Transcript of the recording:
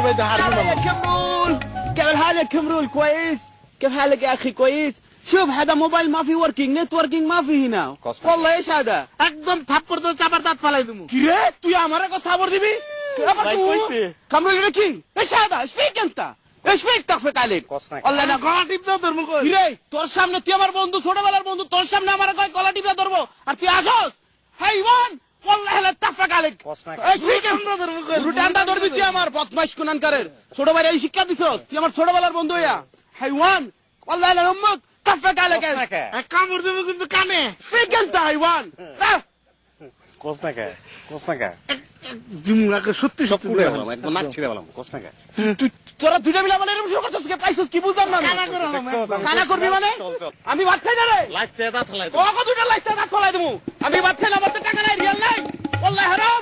بيد يلا يا كمرول كيف الحال يا كمرول كويس كيف حالك يا اخي كويس شوف هذا موبايل ما في وركينج نتوركينج ما في هنا والله ايش هذا একদম থাপ্পড় তো চাপার দাঁত ফালাই দিমু কি রে তুই আমারে কথা খবর দিবি كمرول لكي ايش هذا ايش فيك انت ايش فيك تخفق عليك والله انا গলা টিপ দাও ধর্ম কই কি রে তোর সামনে তুই আমার বন্ধু ছোটবেলার বন্ধু তোর সামনে আমার কয় গলা টিপে ধরবো আর তুই আসস হাইওয়ান والله لا تفق عليك ايش فيك আমরা ধর্ম কই রুটান্ডা ধরবি তুই আমার বদমাইশ কুনানকারের ছোট ভাই এই শিক্ষা দিছস তুই আমার ছোটবেলার বন্ধু হইয়া হাইওয়ান والله لا امك تفق عليك এক কামড় দেবো কিন্তু কানে فيك انت হাইওয়ান কোসনাকা দিমুনাকে সত্যি সত্যি পুরে বললাম একদম নাক ছিড়ে বললাম কোসনাকা তুই তোরা দুইটা মিলা মানে এরকম শুরু করছিস কি পাইছস কি বুঝলাম না কানা করে কানা করবি মানে আমি ভাত খাই না রে লাইটে দাঁত ফলাই তোকে দুইটা লাইটটা দাঁত ফলাই দেবো আমি ভাত খাই না আমার তো টাকা নাই রিয়াল নাই والله হারাম